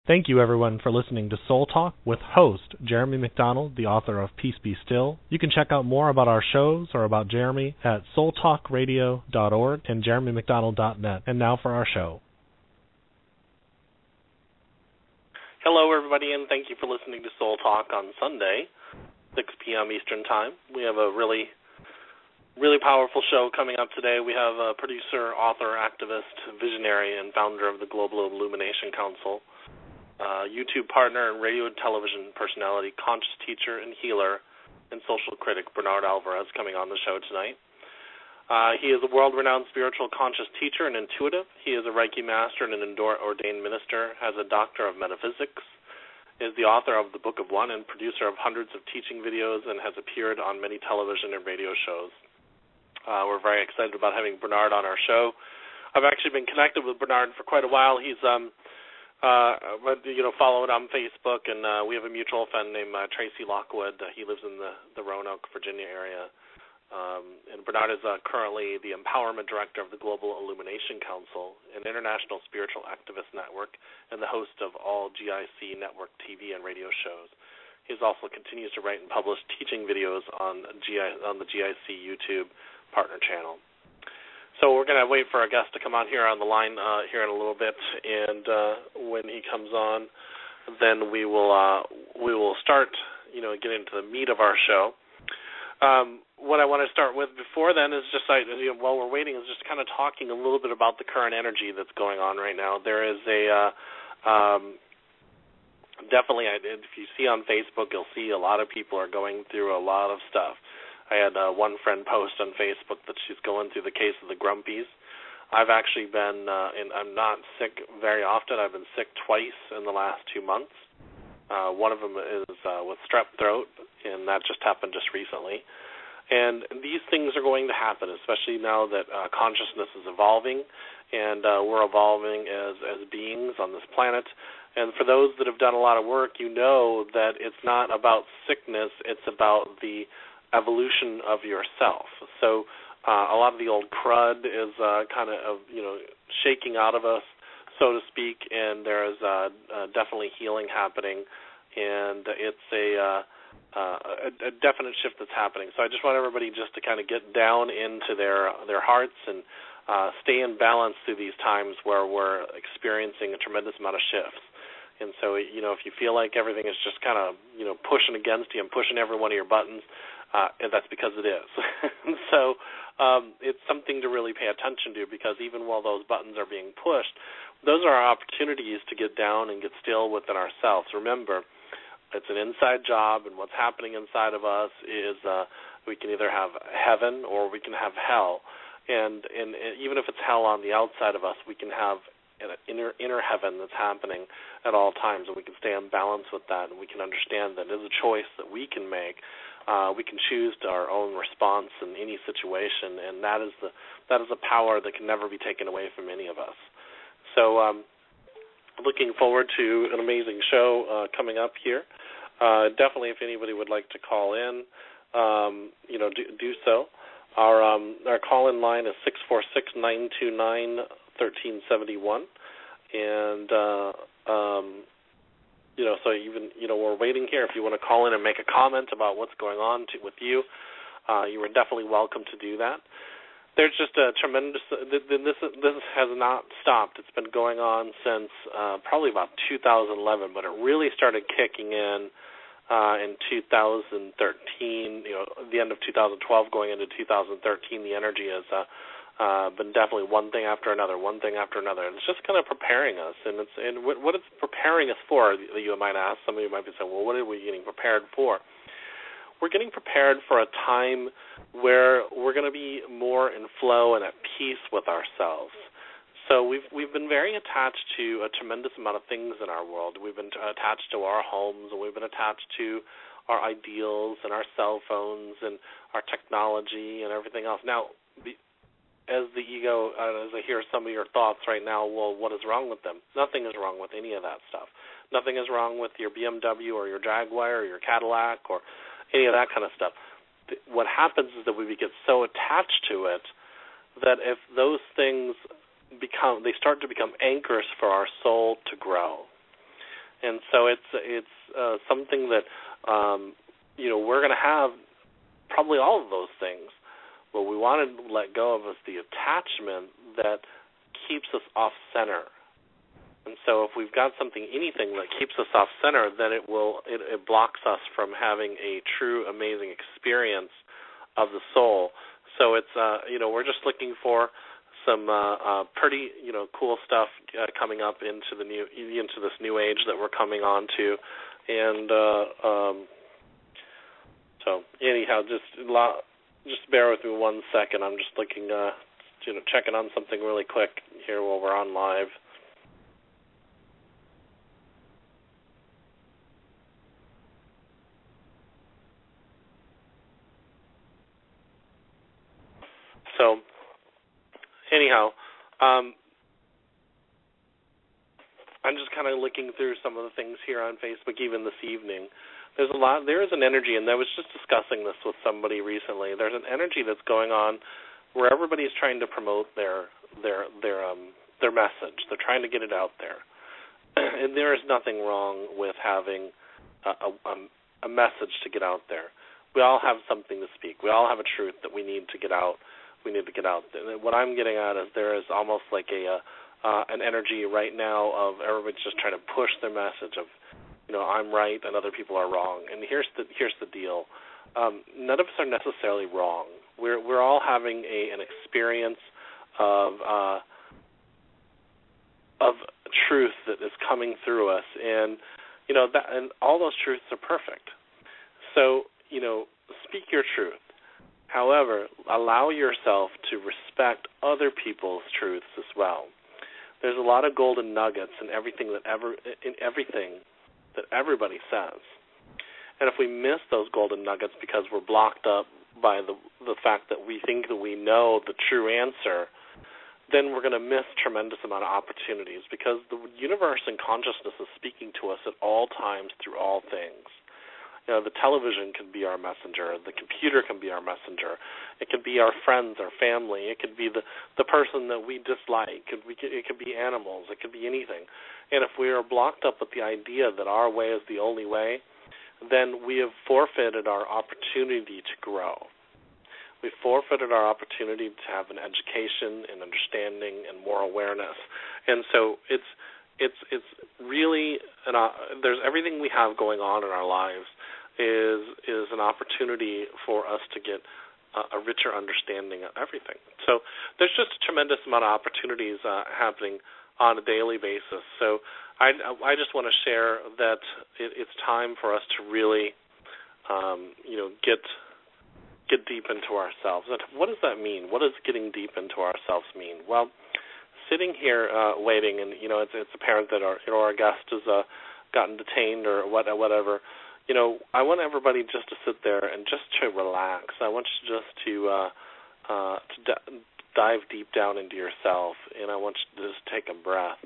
Thank you, everyone, for listening to Soul Talk with host Jeremy McDonald, the author of Peace Be Still. You can check out more about our shows or about Jeremy at soultalkradio.org and jeremymcdonald.net. And now for our show. Hello, everybody, and thank you for listening to Soul Talk on Sunday, 6 p.m. Eastern Time. We have a really powerful show coming up today. We have a producer, author, activist, visionary, and founder of the Global Illumination Council, YouTube partner and radio and television personality, conscious teacher and healer, and social critic Bernard Alvarez coming on the show tonight. He is a world-renowned spiritual conscious teacher and intuitive. He is a Reiki Master and an ordained minister, has a Doctor of Metaphysics, is the author of the Book of One and producer of hundreds of teaching videos, and has appeared on many television and radio shows. We're very excited about having Bernard on our show. I've actually been connected with Bernard for quite a while. He's followed on Facebook, and we have a mutual friend named Tracy Lockwood. He lives in the Roanoke, Virginia area. And Bernard is currently the Empowerment Director of the Global Illumination Council, an international spiritual activist network, and the host of all GIC network TV and radio shows. He also continues to write and publish teaching videos on the GIC YouTube Partner channel. So we're going to wait for our guest to come on here on the line here in a little bit, and when he comes on, then we will start, get into the meat of our show. What I want to start with before then is just, while we're waiting, is just kind of talking a little bit about the current energy that's going on right now. There is definitely, if you see on Facebook, you'll see a lot of people are going through a lot of stuff. I had one friend post on Facebook that she's going through the case of the Grumpies. I've actually been, and I'm not sick very often. I've been sick twice in the last 2 months. One of them is with strep throat, and that just happened just recently. And these things are going to happen, especially now that consciousness is evolving, and we're evolving as beings on this planet. And for those that have done a lot of work, you know that it's not about sickness, it's about the evolution of yourself. So a lot of the old crud is kind of shaking out of us, so to speak, and there is definitely healing happening, and it's a definite shift that's happening. So I just want everybody just to kind of get down into their hearts and stay in balance through these times where we're experiencing a tremendous amount of shifts. And so, if you feel like everything is just kind of, pushing against you and pushing every one of your buttons, and that's because it is. So it's something to really pay attention to, because even while those buttons are being pushed, those are our opportunities to get down and get still within ourselves. Remember, it's an inside job, and what's happening inside of us is we can either have heaven or we can have hell. And even if it's hell on the outside of us, we can have an inner heaven that's happening at all times, and we can stay in balance with that, and we can understand that it is a choice that we can make. We can choose our own response in any situation, and that is a power that can never be taken away from any of us. So looking forward to an amazing show coming up here. Definitely, if anybody would like to call in, do so. Our call-in line is 646-929-1371, and so even we're waiting here. If you want to call in and make a comment about what's going on with you, you are definitely welcome to do that. There's just a tremendous. This has not stopped. It's been going on since probably about 2011, but it really started kicking in 2013. The end of 2012, going into 2013, the energy has been definitely one thing after another. And it's just kind of preparing us. And what it's preparing us for, you might ask. Some of you might be saying, well, what are we getting prepared for? We're getting prepared for a time where we're going to be more in flow and at peace with ourselves. So we've been very attached to a tremendous amount of things in our world. We've been attached to our homes, and we've been attached to our ideals and our cell phones and our technology and everything else. Now, as the ego, as I hear some of your thoughts right now, well, what is wrong with them? Nothing is wrong with any of that stuff. Nothing is wrong with your BMW or your Jaguar or your Cadillac or any of that kind of stuff. What happens is that we get so attached to it that if those things start to become anchors for our soul to grow. And so it's something that we're going to have probably all of those things. What we want to let go of is the attachment that keeps us off center. And so if we've got anything that keeps us off center, then it blocks us from having a true amazing experience of the soul. So it's we're just looking for some pretty cool stuff coming up into this new age that we're coming on to, and so anyhow, just bear with me 1 second. I'm just looking, checking on something really quick here while we're on live. So, anyhow, I'm just kind of looking through some of the things here on Facebook, even this evening. There is an energy, and I was just discussing this with somebody recently. There's an energy that's going on where everybody's trying to promote their message. They're trying to get it out there. And there is nothing wrong with having a message to get out there. We all have something to speak. We all have a truth that we need to get out. We need to get out there. And what I'm getting at is there is almost like an energy right now of everybody's just trying to push their message of, I'm right and other people are wrong. And here's the deal. None of us are necessarily wrong. We're all having an experience of truth that is coming through us, and and all those truths are perfect. So speak your truth. However, allow yourself to respect other people's truths as well. There's a lot of golden nuggets in everything that everybody says. And if we miss those golden nuggets because we're blocked up by the fact that we think that we know the true answer, then we're going to miss tremendous amount of opportunities, because the universe and consciousness is speaking to us at all times through all things. The television can be our messenger. The computer can be our messenger. It can be our friends, our family. It could be the person that we dislike. It could be animals. It could be anything. And if we are blocked up with the idea that our way is the only way, then we have forfeited our opportunity to grow. We forfeited our opportunity to have an education and understanding and more awareness. And so it's really there's everything we have going on in our lives is an opportunity for us to get a richer understanding of everything. So there's just a tremendous amount of opportunities happening on a daily basis. So I just want to share that it's time for us to really get deep into ourselves. And what does that mean? What does getting deep into ourselves mean? Well, sitting here waiting, and it's apparent that our guest has gotten detained or whatever. I want everybody just to sit there and just to relax. I want you just to dive deep down into yourself, and I want you to just take a breath.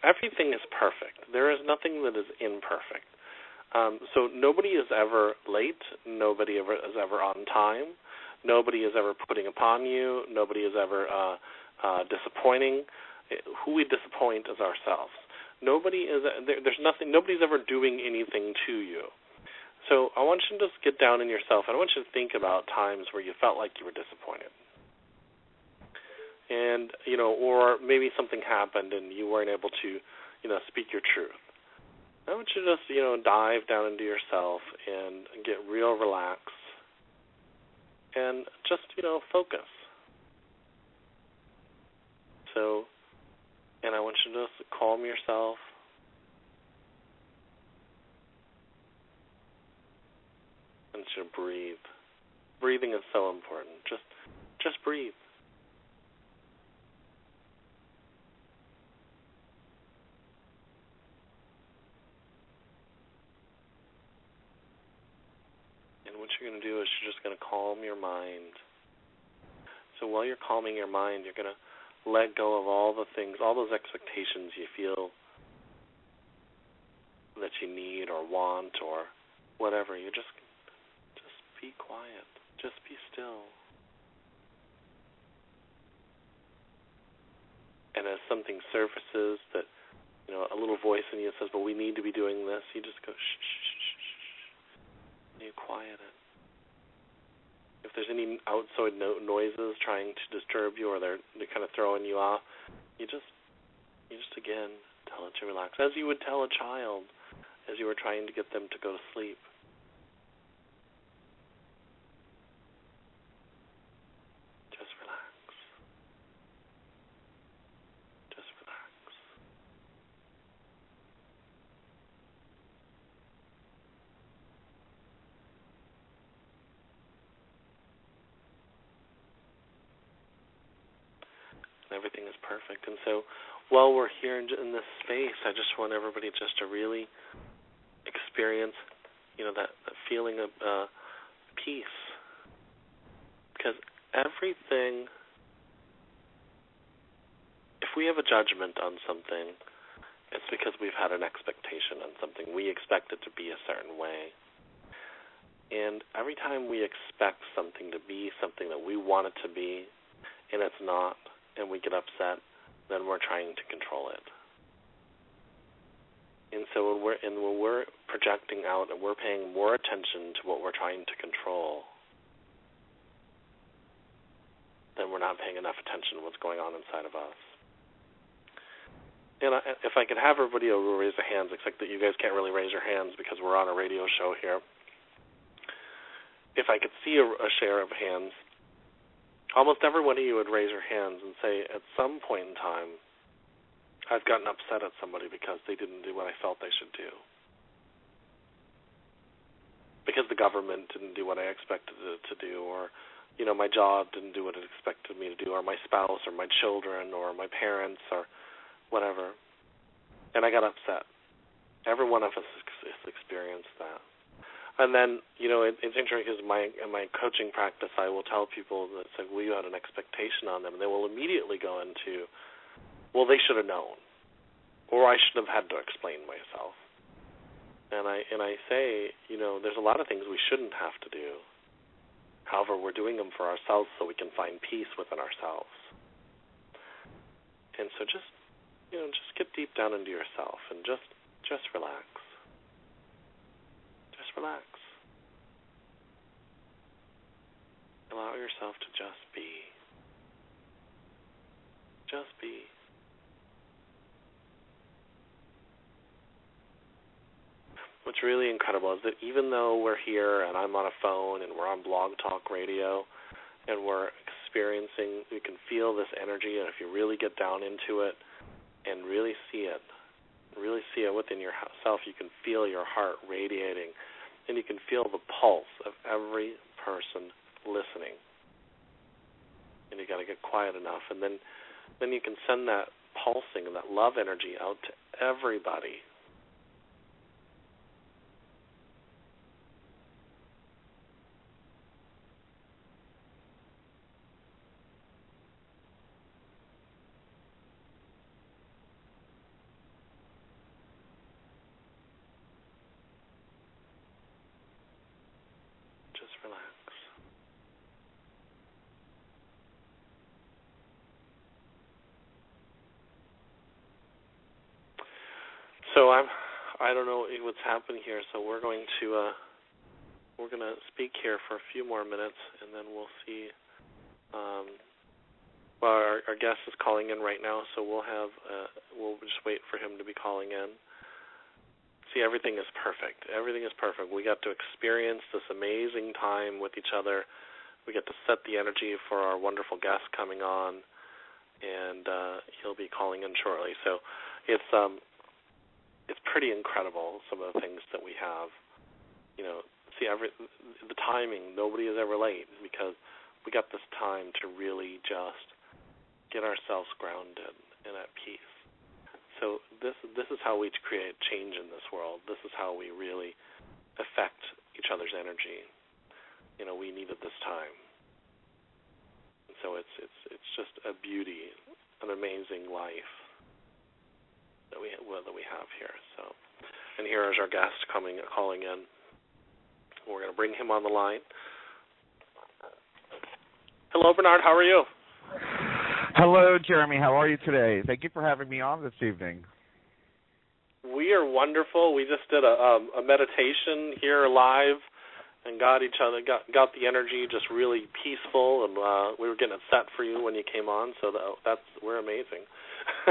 Everything is perfect. There is nothing that is imperfect. So nobody is ever late. Nobody is ever on time. Nobody is ever putting upon you. Nobody is ever disappointing. Who we disappoint is ourselves. There's nothing. Nobody's ever doing anything to you. So I want you to just get down in yourself, and I want you to think about times where you felt like you were disappointed, and or maybe something happened and you weren't able to, speak your truth. I want you to just, dive down into yourself and get real relaxed, and just, focus. So. And I want you to just calm yourself. And to breathe. Breathing is so important. Just breathe. And what you're going to do is you're just going to calm your mind. So while you're calming your mind, you're going to let go of all the things, all those expectations you feel that you need or want or whatever. You just be quiet. Just be still. And as something surfaces that a little voice in you says, "But we need to be doing this," you just go shh, shh, shh, shh, and you quiet it. If there's any outside noises trying to disturb you, or they're kind of throwing you off, you just again tell it to relax, as you would tell a child as you were trying to get them to go to sleep. Just relax. Just relax. And everything is perfect. And so while we're here in this space, I just want everybody just to really experience, that feeling of peace. Because everything, if we have a judgment on something, it's because we've had an expectation on something. We expect it to be a certain way. And every time we expect something to be something that we want it to be, and it's not, and we get upset, then we're trying to control it. And so when we're projecting out and we're paying more attention to what we're trying to control, then we're not paying enough attention to what's going on inside of us. And if I could have everybody raise their hands, except that you guys can't really raise your hands because we're on a radio show here. If I could see a share of hands, almost every one of you would raise your hands and say, at some point in time, I've gotten upset at somebody because they didn't do what I felt they should do. Because the government didn't do what I expected it to do, or, my job didn't do what it expected me to do, or my spouse, or my children, or my parents, or whatever. And I got upset. Every one of us has experienced that. And then, it's interesting because in my coaching practice, I will tell people that it's like, well, you had an expectation on them, and they will immediately go into, well, they should have known, or I should have had to explain myself. And I say, there's a lot of things we shouldn't have to do. However, we're doing them for ourselves so we can find peace within ourselves. And so just get deep down into yourself and just relax. Just relax. Allow yourself to just be. Just be. What's really incredible is that even though we're here and I'm on a phone and we're on Blog Talk Radio and we're experiencing, you can feel this energy, and if you really get down into it and really see it within yourself, you can feel your heart radiating, and you can feel the pulse of every person listening. And you got to get quiet enough, and then you can send that pulsing and that love energy out to everybody. So I don't know what's happening here. So we're going to speak here for a few more minutes, and then we'll see. Our guest is calling in right now, so we'll just wait for him to be calling in. See, everything is perfect. Everything is perfect. We got to experience this amazing time with each other. We get to set the energy for our wonderful guest coming on, and he'll be calling in shortly. So it's pretty incredible, some of the things that we have. See, the timing, nobody is ever late, because we got this time to really just get ourselves grounded and at peace. So this is how we create change in this world. This is how we really affect each other's energy. We needed this time. And so it's just a beauty, an amazing life that we have here. So, and here is our guest calling in. We're going to bring him on the line. Hello, Bernard. How are you? Hello, Jeremy. How are you today? Thank you for having me on this evening. We are wonderful. We just did a meditation here live and got the energy just really peaceful, and we were getting it set for you when you came on, so we're amazing.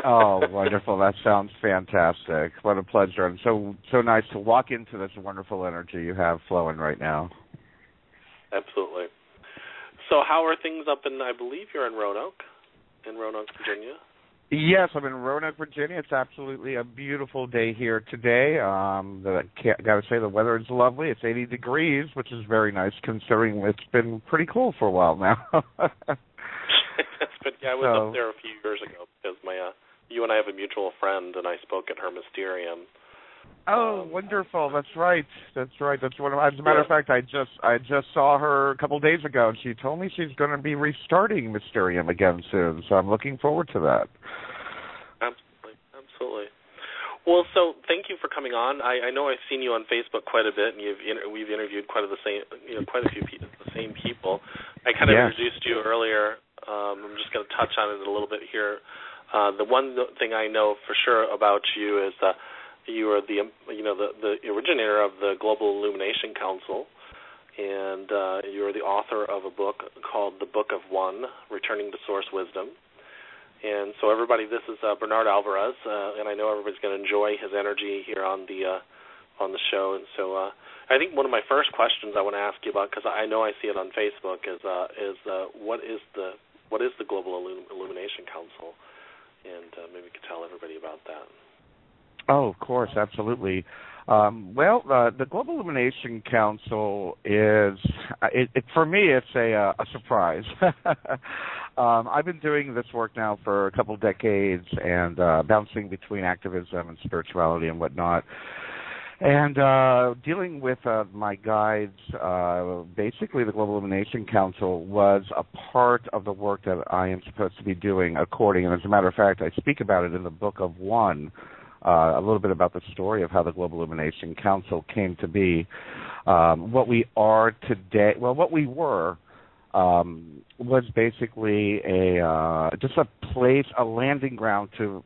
Oh, wonderful. That sounds fantastic. What a pleasure. And so nice to walk into this wonderful energy you have flowing right now. Absolutely. So how are things up in, I believe you're in Roanoke, Virginia? Yes, I'm in Roanoke, Virginia. It's absolutely a beautiful day here today. Got to say the weather is lovely. It's 80 degrees, which is very nice considering it's been pretty cool for a while now. I was up there a few years ago because you and I have a mutual friend, and I spoke at her Mysterium. Oh, wonderful! That's right. That's one of. As a matter of fact, I just saw her a couple of days ago, and she told me she's going to be restarting Mysterium again soon. So I'm looking forward to that. Absolutely. Well, so thank you for coming on. I know I've seen you on Facebook quite a bit, and we've interviewed quite a few people, the same people. I kind of introduced you earlier. I'm just going to touch on it a little bit here. The one thing I know for sure about you is you are the originator of the Global Illumination Council, and you are the author of a book called The Book of One: Returning to Source Wisdom. And so everybody, this is Bernard Alvarez, and I know everybody's going to enjoy his energy here on the show. And so I think one of my first questions I want to ask you about, because I know I see it on Facebook, is what is the Global Illumination Council, and maybe you could tell everybody about that. Oh, of course, absolutely. The Global Illumination Council is, for me, it's a surprise. I've been doing this work now for a couple decades and bouncing between activism and spirituality and whatnot. And dealing with my guides, basically the Global Illumination Council was a part of the work that I am supposed to be doing according. And as a matter of fact, I speak about it in the Book of One. A little bit about the story of how the Global Illumination Council came to be. What we are today, what we were, was basically just a place, a landing ground to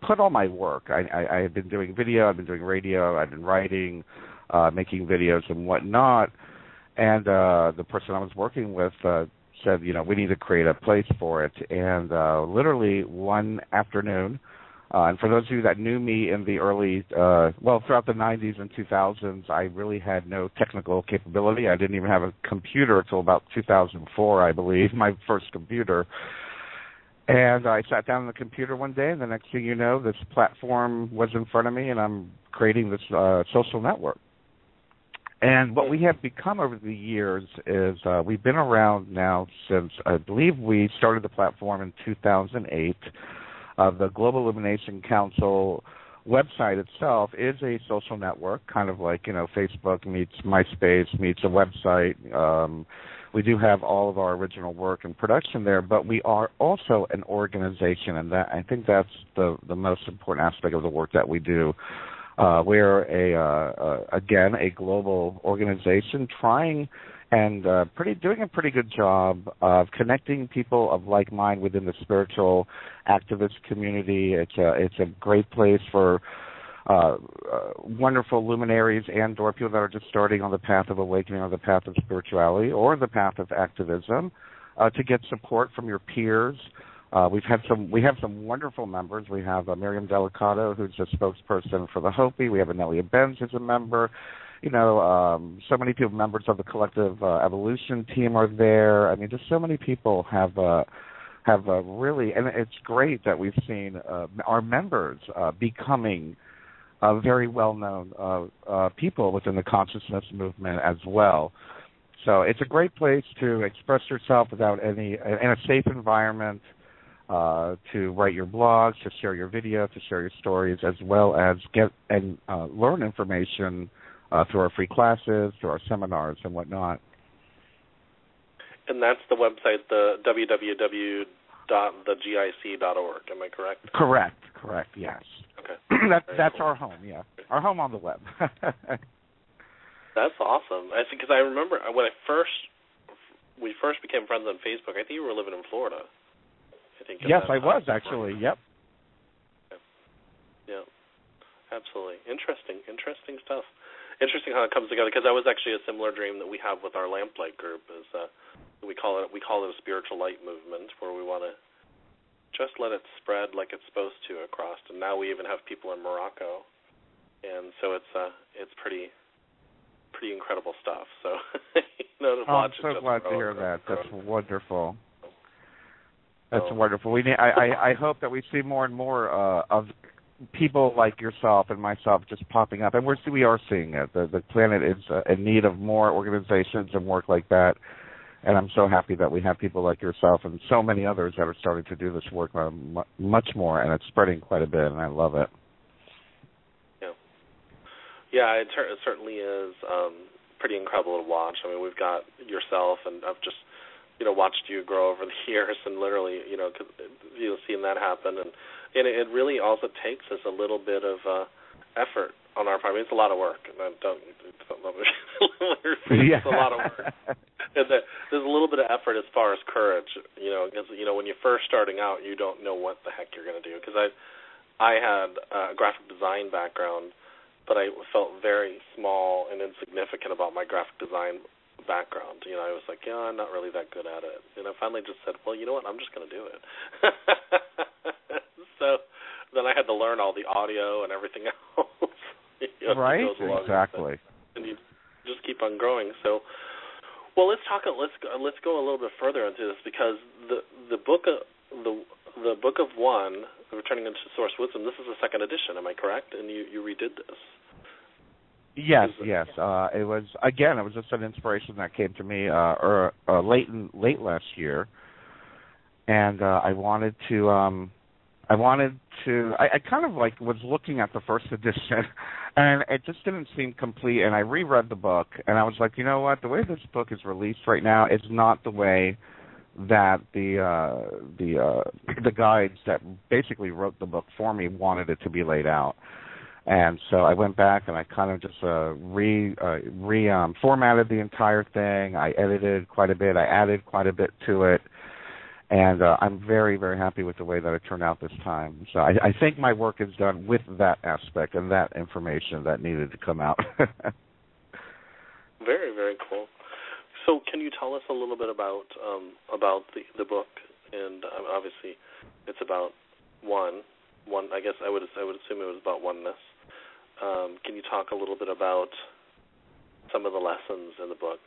put all my work. I had been doing video, I've been doing radio, I've been writing, making videos and whatnot. And the person I was working with said, we need to create a place for it. And literally one afternoon, and for those of you that knew me in the early, throughout the 90s and 2000s, I really had no technical capability. I didn't even have a computer until about 2004, I believe, my first computer. And I sat down on the computer one day, and the next thing you know, this platform was in front of me, and I'm creating this social network. And what we have become over the years is we've been around now since, I believe we started the platform in 2008. The Global Illumination Council website itself is a social network, kind of like, Facebook meets MySpace meets a website. We do have all of our original work and production there, but we are also an organization, and I think that's the most important aspect of the work that we do. We're again a global organization trying and doing a pretty good job of connecting people of like mind within the spiritual activist community. It's a great place for wonderful luminaries and/or people that are just starting on the path of awakening, or the path of spirituality, or the path of activism, to get support from your peers. We have some wonderful members. We have Miriam Delicato, who's a spokesperson for the Hopi. We have Anelia Benz, who's a member. So many people, members of the Collective Evolution team, are there. I mean, just so many people have really, and it's great that we've seen our members becoming very well-known people within the consciousness movement as well. So it's a great place to express yourself in a safe environment, to write your blogs, to share your videos, to share your stories, as well as get and learn information through our free classes, through our seminars and whatnot. And that's the website, the www.thegic.org, am I correct? Correct, yes. Okay. That's cool. Our home, yeah. Our home on the web. That's awesome. I think, because I remember when we first became friends on Facebook, I think you were living in Florida. Yes, I was actually, yep. Yeah. Absolutely. Interesting stuff. Interesting how it comes together, because that was actually a similar dream that we have with our lamplight group. Is we call it a spiritual light movement, where we want to just let it spread like it's supposed to across. And now we even have people in Morocco, and so it's pretty incredible stuff. So I'm so glad to hear that. That's wonderful. That's wonderful. I hope that we see more and more of people like yourself and myself just popping up, and we are seeing it. The planet is in need of more organizations and work like that, and I'm so happy that we have people like yourself and so many others that are starting to do this work much more, and it's spreading quite a bit, and I love it. Yeah, it certainly is pretty incredible to watch. I mean, we've got yourself, and I've just watched you grow over the years, and literally seeing that happen, and it really also takes us a little bit of effort on our part. I mean, it's a lot of work. And it's a lot of work. And there's a little bit of effort as far as courage, because when you're first starting out, you don't know what the heck you're going to do. Because I had a graphic design background, but I felt very small and insignificant about my graphic design background. I was like, I'm not really that good at it. And I finally just said, well, you know what, I'm just going to do it. So then I had to learn all the audio and everything else. Right, exactly. And you just keep on growing. So, well, let's go a little bit further into this, because the book of One, Returning into Source Wisdom, this is the second edition, am I correct? And you redid this. Yes. It was just an inspiration that came to me late last year, and I kind of was looking at the first edition, and it just didn't seem complete. And I reread the book, and I was like, you know what? The way this book is released right now is not the way that the guides that basically wrote the book for me wanted it to be laid out. And so I went back and I kind of just formatted the entire thing. I edited quite a bit. I added quite a bit to it. And I'm very, very happy with the way that it turned out this time. So I think my work is done with that aspect and that information that needed to come out. Very, very cool. So can you tell us a little bit about the book? And obviously it's about one. I guess I would assume it was about oneness. Can you talk a little bit about some of the lessons in the book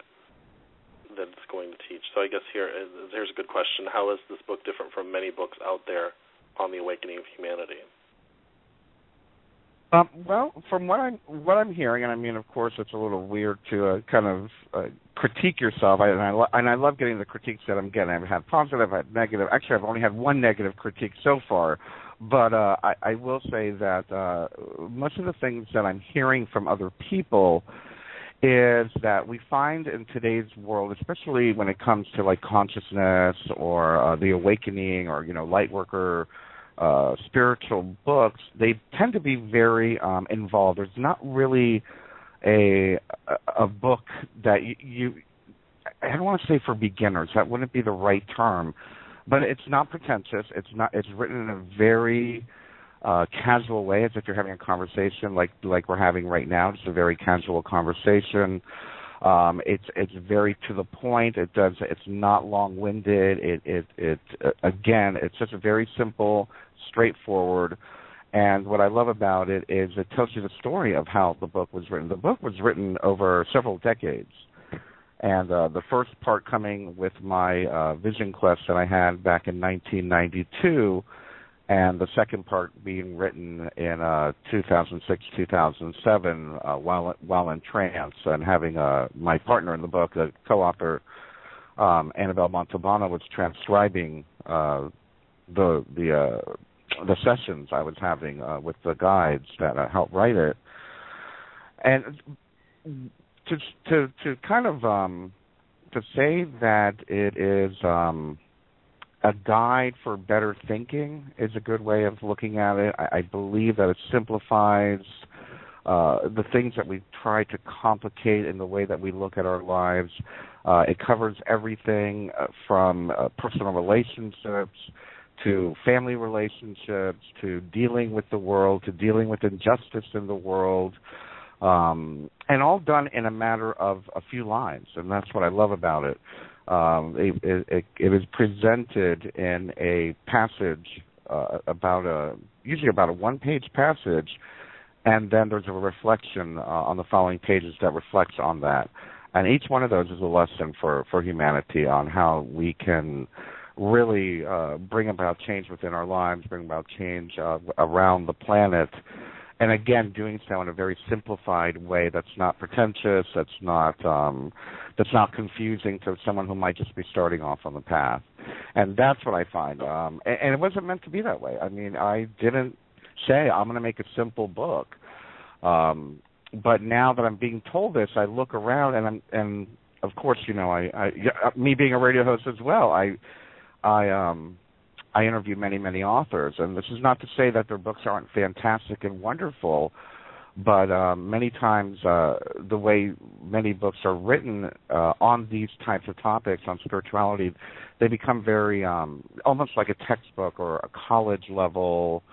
that it's going to teach? So I guess here's a good question. How is this book different from many books out there on the awakening of humanity? Well, from what I'm hearing, and I mean, of course, it's a little weird to kind of critique yourself. I love getting the critiques that I'm getting. I've had positive, I've had negative. Actually, I've only had one negative critique so far. But I will say that most of the things that I'm hearing from other people is that we find in today's world, especially when it comes to consciousness or the awakening or light worker spiritual books, they tend to be very involved. There's not really a book that you I don't want to say for beginners. That wouldn't be the right term. But it's not pretentious. It's written in a very casual way, as if you're having a conversation like we're having right now. Just a very casual conversation. It's very to the point. It's not long-winded. Again, it's just a very simple, straightforward. And what I love about it is it tells you the story of how the book was written. The book was written over several decades. And the first part coming with my vision quest that I had back in 1992, and the second part being written in 2006, 2007, while in trance, and having my partner in the book, the co-author, Annabelle Montalbano, was transcribing the sessions I was having with the guides that helped write it. And to kind of to say that it is a guide for better thinking is a good way of looking at it. I believe that it simplifies the things that we try to complicate in the way that we look at our lives. It covers everything from personal relationships to family relationships, to dealing with the world, to dealing with injustice in the world, and all done in a matter of a few lines, and that's what I love about it. It is presented in a passage, usually about a one-page passage, and then there's a reflection on the following pages that reflects on that. And each one of those is a lesson for humanity on how we can really bring about change within our lives, bring about change around the planet, and again, doing so in a very simplified way that's not pretentious, that's not confusing to someone who might just be starting off on the path. And that's what I find. And it wasn't meant to be that way. I mean, I didn't say I'm going to make a simple book. But now that I'm being told this, I look around and of course, you know, I me being a radio host as well, I interview many authors, and this is not to say that their books aren't fantastic and wonderful, but many times the way many books are written on these types of topics, on spirituality, they become very almost like a textbook or a college level.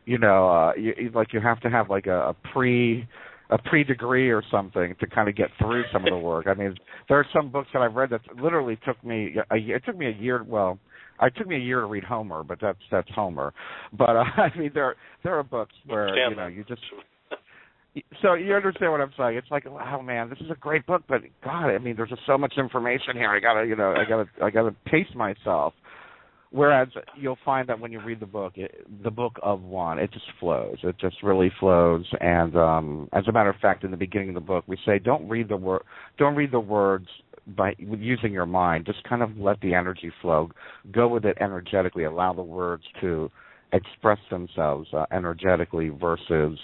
You know, you have to have like a pre-degree or something to kind of get through some of the work. I mean, there are some books that I've read that literally took me a year. It took me a year. Well, it took me a year to read Homer, but that's Homer. But I mean, there are books where you just. So you understand what I'm saying? It's like, oh man, this is a great book, but God, I mean, there's just so much information here. I gotta pace myself. Whereas you'll find that when you read the book of one, it just flows. It just really flows. And as a matter of fact, in the beginning of the book, we say don't read the words by using your mind. Just kind of let the energy flow. Go with it energetically. Allow the words to express themselves energetically versus,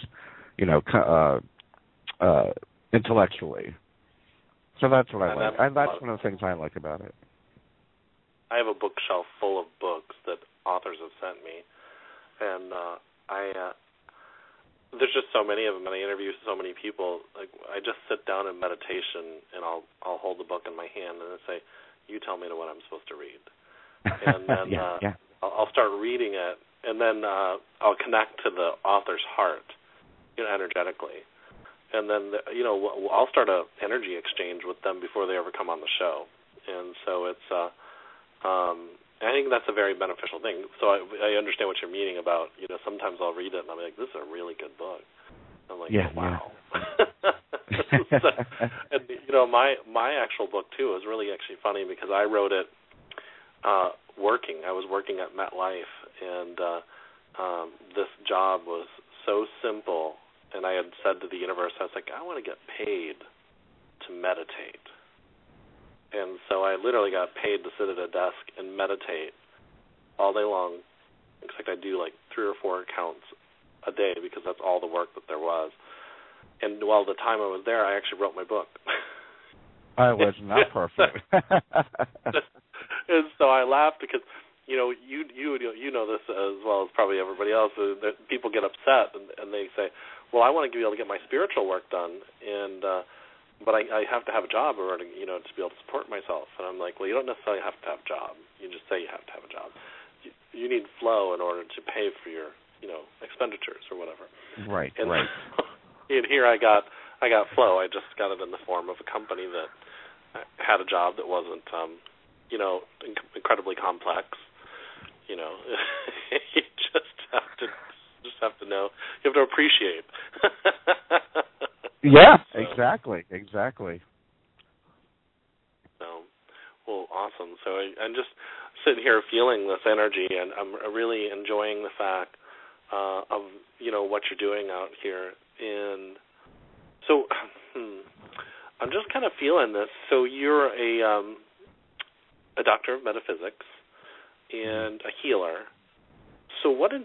intellectually. So that's what I like. And that's one of the things I like about it. I have a bookshelf full of books that authors have sent me, and there's just so many of them, and I interview so many people. Like, I just sit down in meditation, and I'll hold the book in my hand and say, "You tell me what I'm supposed to read," and then I'll start reading it, and then I'll connect to the author's heart, energetically, and then I'll start a energy exchange with them before they ever come on the show, and so it's. I think that's a very beneficial thing. So I understand what you're meaning about, sometimes I'll read it and I'm like, this is a really good book. I'm like, wow. And, my actual book, too, is really actually funny because I wrote it working. I was working at MetLife, and this job was so simple, and I had said to the universe, I was like, I want to get paid to meditate. And so I literally got paid to sit at a desk and meditate all day long. Except I do like 3 or 4 accounts a day because that's all the work that there was. And while the time I was there, I actually wrote my book. I was not perfect. And so I laughed because, you know this as well as probably everybody else. That people get upset and they say, well, I want to be able to get my spiritual work done, but I have to have a job in order to, to be able to support myself. And I'm like, well, you don't necessarily have to have a job. You just say you have to have a job. You need flow in order to pay for your, expenditures or whatever. Right, and right. And here I got flow. I just got it in the form of a company that had a job that wasn't, incredibly complex. You just have to know. You have to appreciate. Yeah, exactly. So, well, awesome. So I'm just sitting here feeling this energy, and I'm really enjoying the fact of what you're doing out here. And so I'm just kind of feeling this. So you're a doctor of metaphysics and a healer. So what is,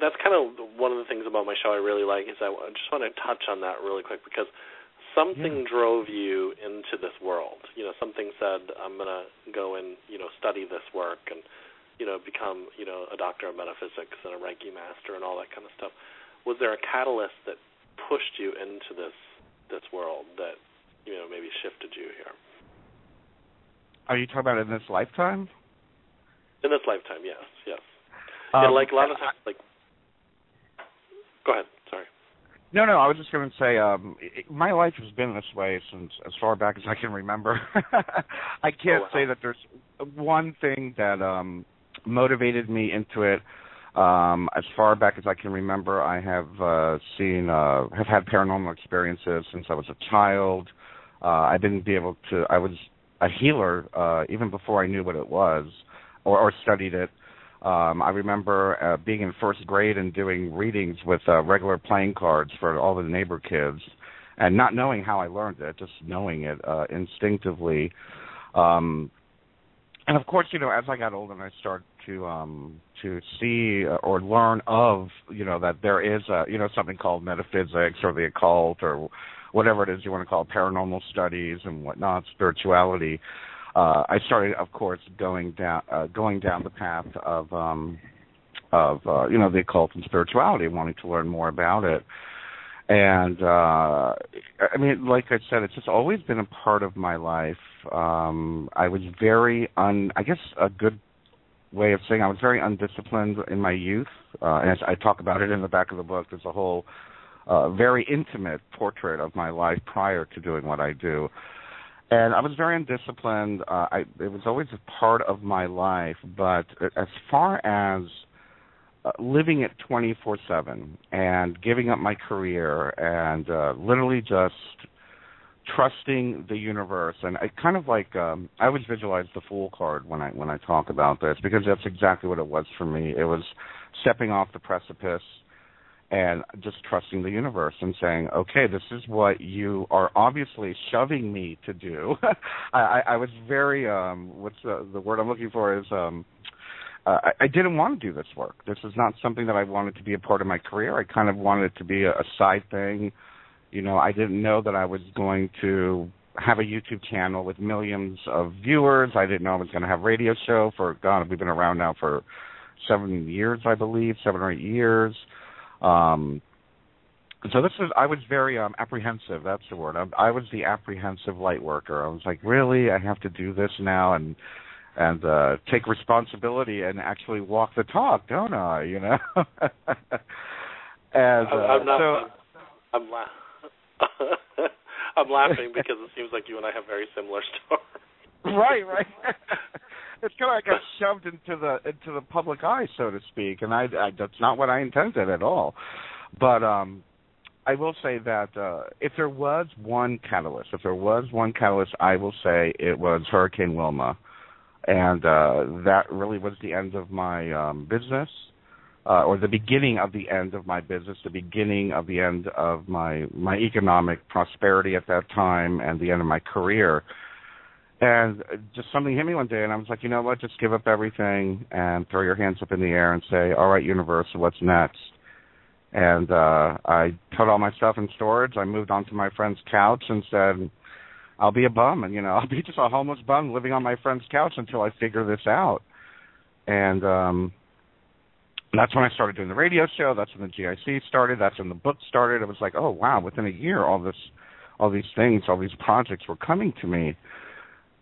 that's kind of one of the things about my show I really like is I just want to touch on that really quick because something drove you into this world. Something said, I'm going to go and, study this work and, become, a doctor of metaphysics and a Reiki Master and all that kind of stuff. Was there a catalyst that pushed you into this world that, maybe shifted you here? Are you talking about in this lifetime? In this lifetime, yes. Like a lot of times, like. Go ahead. Sorry. No, I was just going to say, my life has been this way since as far back as I can remember. I can't say that there's one thing that motivated me into it. As far back as I can remember, I have have had paranormal experiences since I was a child. I was a healer even before I knew what it was or studied it. I remember being in first grade and doing readings with regular playing cards for all the neighbor kids, and not knowing how I learned it, just knowing it instinctively. And of course, as I got older, and I started to see or learn of, that there is something called metaphysics or the occult or whatever it is you want to call it, paranormal studies and whatnot, spirituality. I started, of course, going down the path of the occult and spirituality, wanting to learn more about it. And I mean, like I said, it's just always been a part of my life. I was very I guess a good way of saying I was very undisciplined in my youth. And I talk about it in the back of the book. There's a whole very intimate portrait of my life prior to doing what I do. And I was very undisciplined. It was always a part of my life. But as far as living it 24/7 and giving up my career and literally just trusting the universe, and I kind of like I always visualize the Fool card when I talk about this, because that's exactly what it was for me. It was stepping off the precipice and just trusting the universe and saying, okay, this is what you are obviously shoving me to do. I was very, what's the word I'm looking for is, I didn't want to do this work. This is not something that I wanted to be a part of my career. I kind of wanted it to be a side thing. I didn't know that I was going to have a YouTube channel with millions of viewers. I didn't know I was going to have a radio show for, God, we've been around now for 7 years, I believe, 7 or 8 years. So I was very apprehensive. That's the word. I was the apprehensive light worker. I was like, really, I have to do this now and take responsibility and actually walk the talk, don't I? And I'm laughing because it seems like you and I have very similar stories. Right. It's kind of like I got shoved into the public eye, so to speak, and I that's not what I intended at all. But I will say that if there was one catalyst, I will say it was Hurricane Wilma, and that really was the end of my business, or the beginning of the end of my business, the beginning of the end of my economic prosperity at that time, and the end of my career. And just something hit me one day, and I was like, you know what, just give up everything and throw your hands up in the air and say, all right, universe, what's next? And I put all my stuff in storage. I moved onto my friend's couch and said, I'll be a bum, and, I'll be just a homeless bum living on my friend's couch until I figure this out. And that's when I started doing the radio show. That's when the GIC started. That's when the book started. It was like, oh, wow, within a year, all these things, all these projects were coming to me.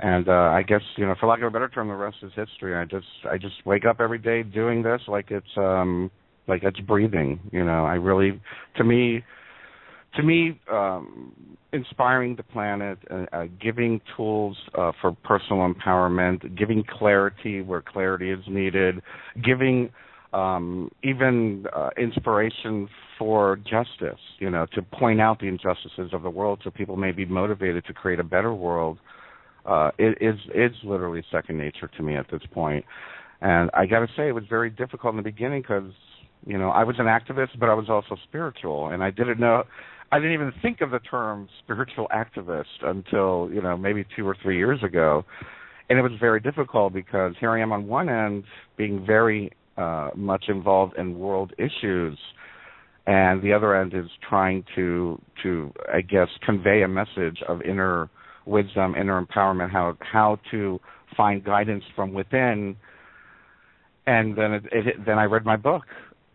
And I guess, for lack of a better term, the rest is history. I just wake up every day doing this like it's breathing. I really, to me, inspiring the planet, giving tools for personal empowerment, giving clarity where clarity is needed, giving even inspiration for justice. To point out the injustices of the world so people may be motivated to create a better world. It's literally second nature to me at this point. And I got to say, it was very difficult in the beginning because, I was an activist, but I was also spiritual. And I didn't even think of the term spiritual activist until, maybe 2 or 3 years ago. And it was very difficult because here I am on one end being very much involved in world issues, and the other end is trying to I guess, convey a message of inner wisdom, inner empowerment, how to find guidance from within. And then I read my book,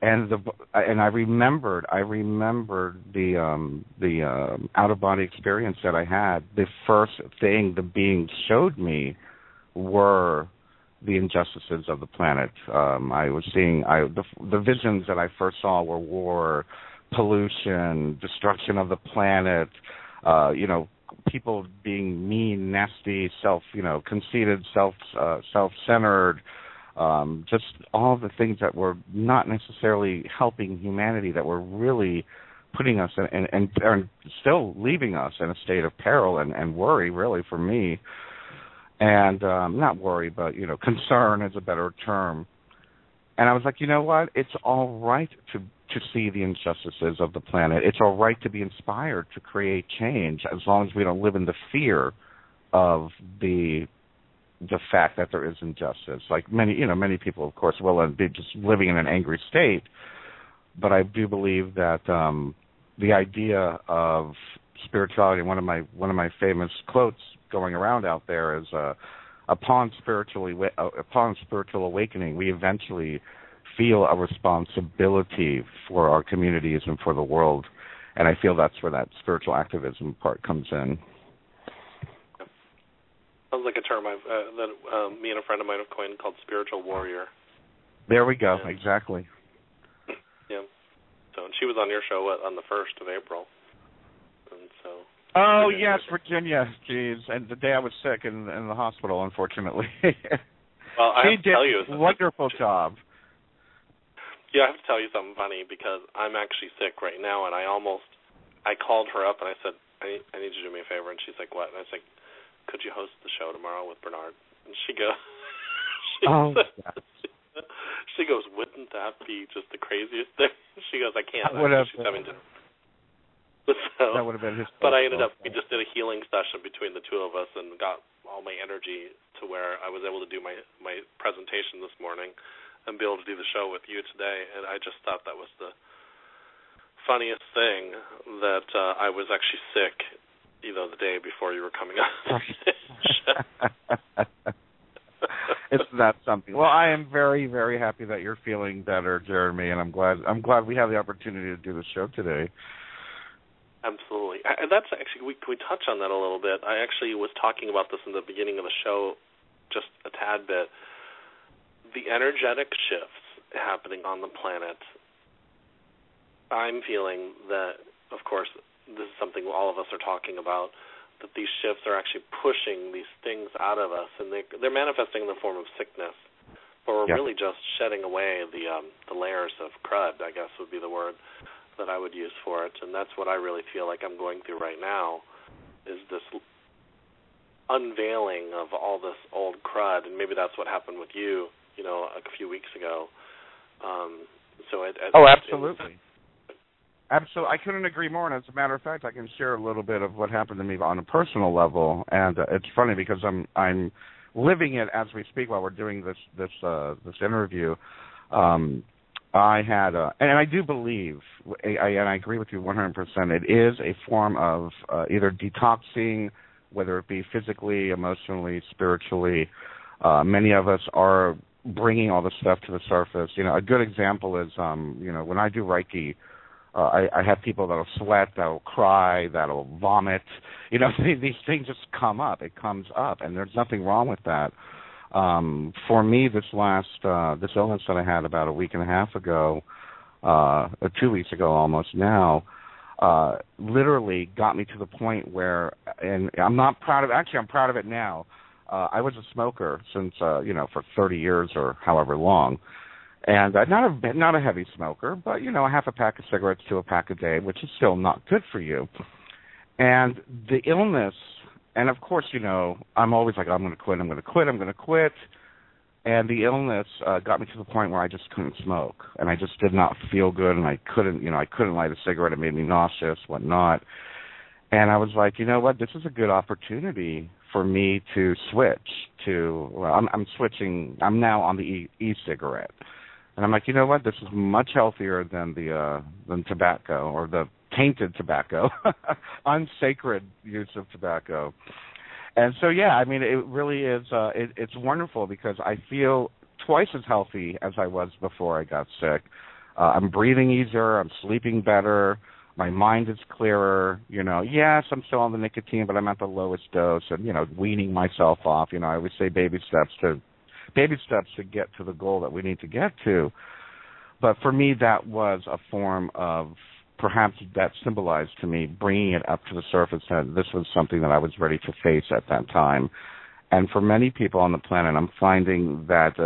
and I remembered the out of body experience that I had. The first thing the being showed me were the injustices of the planet. I was seeing the visions that I first saw were war, pollution, destruction of the planet, people being mean, nasty, conceited, self-centered, just all the things that were not necessarily helping humanity, that were really putting us and still leaving us in a state of peril and worry, really, for me. And not worry, but, concern is a better term. And I was like, you know what? It's all right to see the injustices of the planet. It's all right to be inspired to create change, as long as we don't live in the fear of the fact that there is injustice. Like many people, of course, will be just living in an angry state. But I do believe that the idea of spirituality, one of my famous quotes going around out there is, upon spiritual awakening, we eventually feel a responsibility for our communities and for the world. And I feel that's where that spiritual activism part comes in. Sounds like a term that me and a friend of mine have coined, called spiritual warrior. There we go. Yeah. Exactly. Yeah. So, and she was on your show on the 1st of April. And so. Oh yes, Virginia. Jeez, and the day I was sick in the hospital, unfortunately. Well, I have to tell you, a wonderful job. Yeah, I have to tell you something funny, because I'm actually sick right now, and I called her up and I said, I need you to do me a favor, and she's like, what? And I was like, could you host the show tomorrow with Bernard? And she goes, she goes, wouldn't that be just the craziest thing? She goes, I can't. She's having dinner. So, that would have been his. But I ended up, we just did a healing session between the two of us and got all my energy to where I was able to do my presentation this morning and be able to do the show with you today. And I just thought that was the funniest thing, that I was actually sick, the day before you were coming on. Isn't that something? Well, I am very, very happy that you're feeling better, Jeremy, and I'm glad we have the opportunity to do the show today. Absolutely. And that's actually, can we touch on that a little bit? I actually was talking about this in the beginning of the show just a tad bit. The energetic shifts happening on the planet, I'm feeling that, of course, this is something all of us are talking about, that these shifts are actually pushing these things out of us, and they're manifesting in the form of sickness. But we're really just shedding away the layers of crud, I guess would be the word that I would use for it. And that's what I really feel like I'm going through right now, is this unveiling of all this old crud. And maybe that's what happened with you, a few weeks ago. Absolutely. Absolutely. I couldn't agree more. And as a matter of fact, I can share a little bit of what happened to me on a personal level. And it's funny because I'm living it as we speak while we're doing this interview. I had, and I do believe, and I agree with you 100%, it is a form of either detoxing, whether it be physically, emotionally, spiritually. Many of us are bringing all this stuff to the surface. A good example is, when I do Reiki, I have people that'll sweat, that'll cry, that'll vomit. These things just come up. It comes up, and there's nothing wrong with that. For me, this illness that I had about a week and a half ago, 2 weeks ago almost now, literally got me to the point where, and I'm not proud of, actually I'm proud of it now. I was a smoker since, for 30 years or however long. And not a heavy smoker, but, a half a pack of cigarettes to a pack a day, which is still not good for you. And the illness, and of course, I'm always like, I'm going to quit. And the illness got me to the point where I just couldn't smoke. And I just did not feel good, and I couldn't light a cigarette. It made me nauseous, whatnot. And I was like, you know what, this is a good opportunity for me to switch to, I'm switching, I'm now on the e-cigarette. And I'm like, you know what, this is much healthier than than tobacco, or the tainted tobacco, unsacred use of tobacco. And so, yeah, it really is, it's wonderful because I feel twice as healthy as I was before I got sick. I'm breathing easier, I'm sleeping better, my mind is clearer, yes, I'm still on the nicotine, but I'm at the lowest dose and, weaning myself off. I always say baby steps to baby steps to get to the goal that we need to get to. But for me, that was a form of, perhaps that symbolized to me, bringing it up to the surface that this was something that I was ready to face at that time. And for many people on the planet, I'm finding that,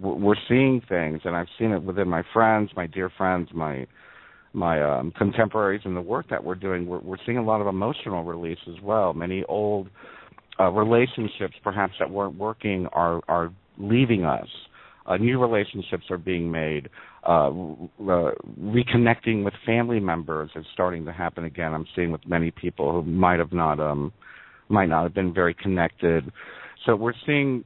we're seeing things, and I've seen it within my friends, my dear friends, my contemporaries in the work that we're doing. We're seeing a lot of emotional release as well. Many old relationships, perhaps that weren't working, are leaving us. New relationships are being made. Reconnecting with family members is starting to happen again. I'm seeing with many people who might not have been very connected. So we're seeing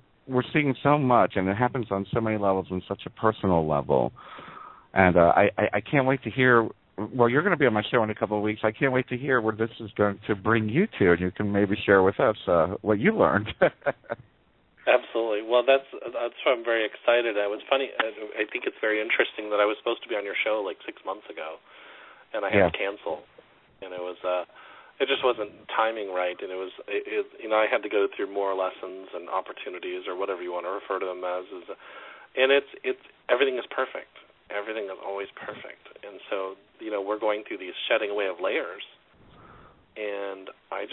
so much, and it happens on so many levels, on such a personal level. And I can't wait to hear. Well, you're going to be on my show in a couple of weeks. I can't wait to hear where this is going to bring you to, and you can maybe share with us what you learned. Absolutely. Well, that's why I'm very excited. It was funny. I think it's very interesting that I was supposed to be on your show like 6 months ago, and I had to cancel. And it just wasn't timing right. And I had to go through more lessons and opportunities, or whatever you want to refer to them as. And it's everything is perfect. Everything is always perfect. And so, we're going through these shedding away of layers. And I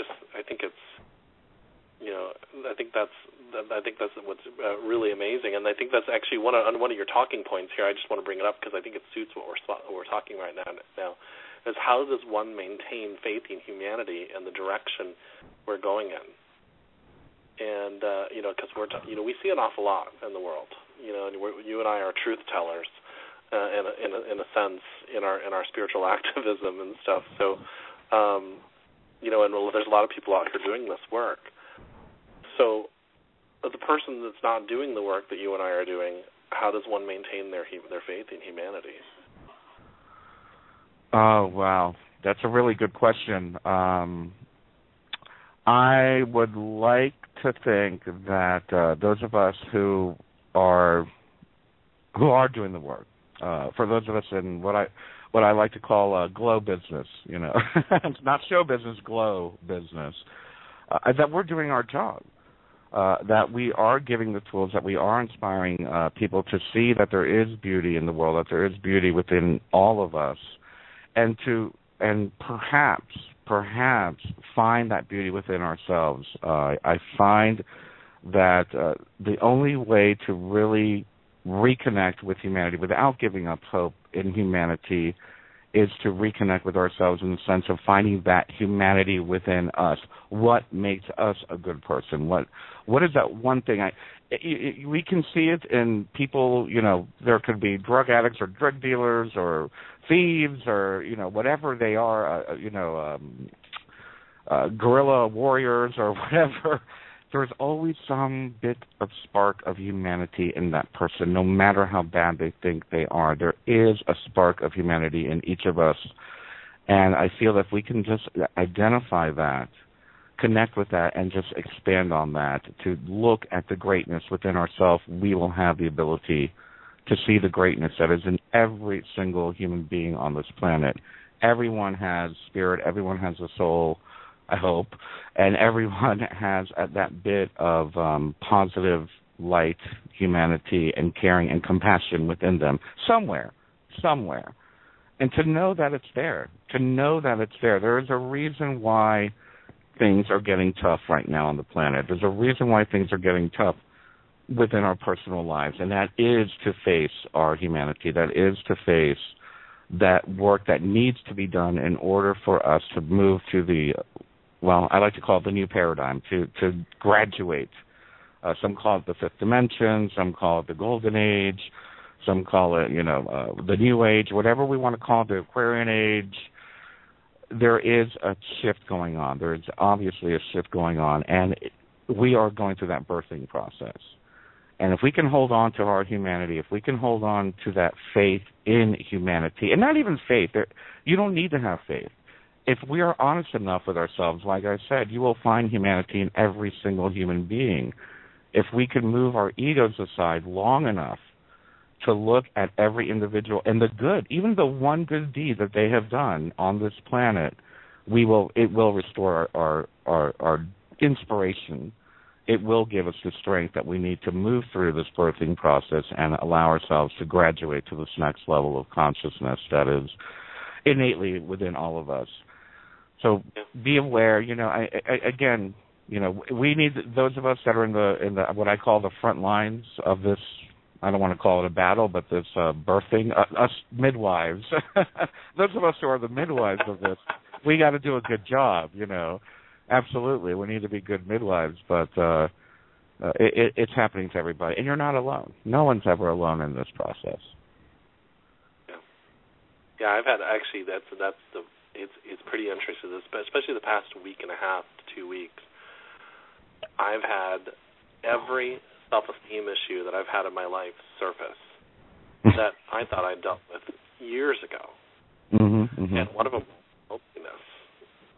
think it's, I think that's what's really amazing. And I think that's actually one of your talking points here. I just want to bring it up because I think it suits what we're talking right now, is how does one maintain faith in humanity and the direction we're going in? And, because we see an awful lot in the world, and you and I are truth tellers. In a sense, in our spiritual activism and stuff. So, and there's a lot of people out here doing this work. So, the person that's not doing the work that you and I are doing, how does one maintain their faith in humanity? Oh, wow. That's a really good question. I would like to think that those of us who are doing the work, for those of us in what I like to call glow business, not show business, glow business, that we're doing our job, that we are giving the tools, that we are inspiring people to see that there is beauty in the world, that there is beauty within all of us, and perhaps find that beauty within ourselves. I find that the only way to really reconnect with humanity without giving up hope in humanity is to reconnect with ourselves in the sense of finding that humanity within us. What makes us a good person? What is that one thing? We can see it in people, there could be drug addicts or drug dealers or thieves or, whatever they are, guerrilla warriors or whatever. There's always some bit of spark of humanity in that person, no matter how bad they think they are. There is a spark of humanity in each of us. And I feel that if we can just identify that, connect with that, and just expand on that, to look at the greatness within ourselves, we will have the ability to see the greatness that is in every single human being on this planet. Everyone has spirit, everyone has a soul, I hope, and everyone has that bit of positive light, humanity, and caring and compassion within them somewhere. And to know that it's there, there is a reason why things are getting tough right now on the planet. There's a reason why things are getting tough within our personal lives, and that is to face our humanity, that is to face that work that needs to be done in order for us to move to the, I like to call it the new paradigm, to graduate. Some call it the fifth dimension, some call it the golden age, some call it, the new age, whatever we want to call it, the Aquarian age. There is a shift going on. There is obviously a shift going on, and we are going through that birthing process. And if we can hold on to our humanity, if we can hold on to that faith in humanity, and not even faith, you don't need to have faith. If we are honest enough with ourselves, like I said, you will find humanity in every single human being. If we can move our egos aside long enough to look at every individual and the good, even the one good deed that they have done on this planet, it will restore our inspiration it will give us the strength that we need to move through this birthing process and allow ourselves to graduate to this next level of consciousness that is innately within all of us. So be aware, again, we need those of us that are in the what I call the front lines of this. I don't want to call it a battle, but this birthing, us midwives, those of us who are the midwives of this, we got to do a good job, Absolutely, we need to be good midwives, but it's happening to everybody, and you're not alone. No one's ever alone in this process. Yeah, I've had actually it's pretty interesting, especially the past week and a half to 2 weeks. I've had every self-esteem issue that I've had in my life surface that I thought I'd dealt with years ago. Mm-hmm. And one of them was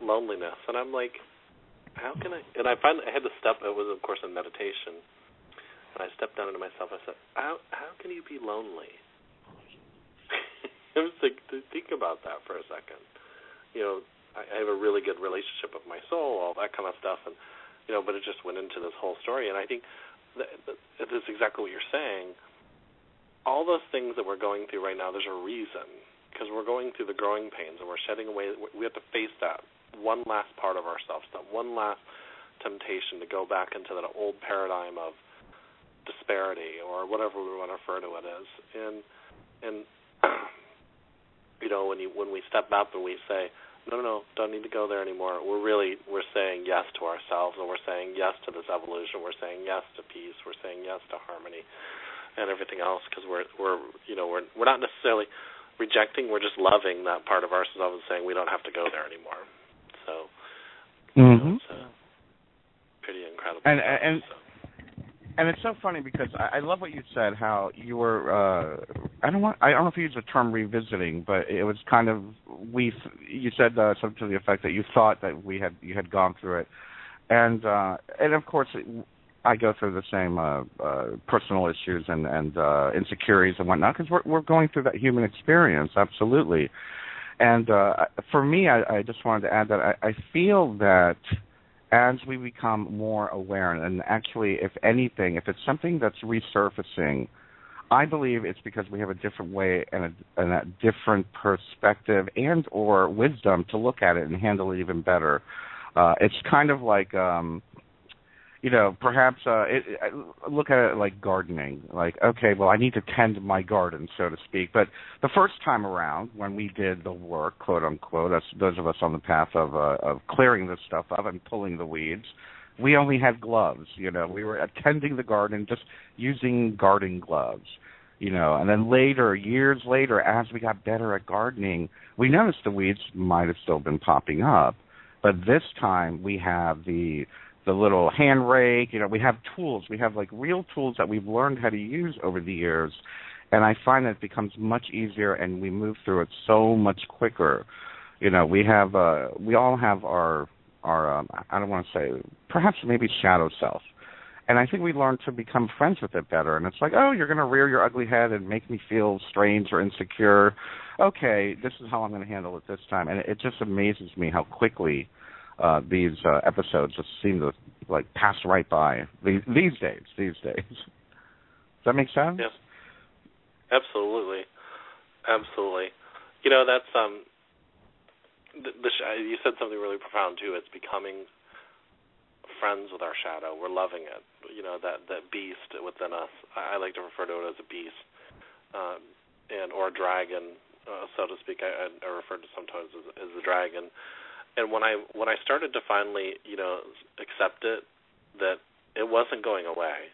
loneliness. And I'm like, how can I? And I finally had to step. It was, of course, in meditation. And I stepped down into myself. I said, how can you be lonely? I was like, think about that for a second. I have a really good relationship with my soul, all that kind of stuff, and but it just went into this whole story. And I think that is exactly what you're saying. All those things that we're going through right now, there's a reason, because we're going through the growing pains and we're shedding away. We have to face that one last part of ourselves, that one last temptation to go back into that old paradigm of disparity or whatever we want to refer to it as. And when we step up and we say, no, don't need to go there anymore, we're saying yes to ourselves, and we're saying yes to this evolution. We're saying yes to peace. We're saying yes to harmony and everything else, because we're not necessarily rejecting. We're just loving that part of ourselves and saying we don't have to go there anymore. So it's pretty incredible. And it's so funny because I love what you said, how you were, I don't know if you used the term revisiting, but it was kind of, you said something to the effect that you thought that you had gone through it. And of course, I go through the same personal issues and insecurities and whatnot, because we're going through that human experience, absolutely. And for me, I just wanted to add that I feel that as we become more aware, and actually, if anything, if it's something that's resurfacing, I believe it's because we have a different way and a different perspective and or wisdom to look at it and handle it even better. It's kind of like, perhaps look at it like gardening. Like, okay, well, I need to tend my garden, so to speak. But the first time around, when we did the work, quote unquote, those of us on the path of clearing this stuff up and pulling the weeds, we only had gloves. We were attending the garden, just using garden gloves. And then later, years later, as we got better at gardening, we noticed the weeds might have still been popping up. But this time, we have the little hand rake, we have tools. We have like real tools that we've learned how to use over the years. And I find that it becomes much easier and we move through it so much quicker. We all have our I don't want to say, perhaps maybe shadow self. And I think we learn to become friends with it better. And it's like, oh, you're going to rear your ugly head and make me feel strange or insecure. Okay, this is how I'm going to handle it this time. And it just amazes me how quickly these episodes just seem to pass right by these days. Does that make sense? Yes, absolutely. That's you said something really profound too. It's becoming friends with our shadow. We're loving it. That beast within us. I like to refer to it as a beast, or a dragon, so to speak. I refer to sometimes as a dragon. And when I started to finally, accept it, that it wasn't going away,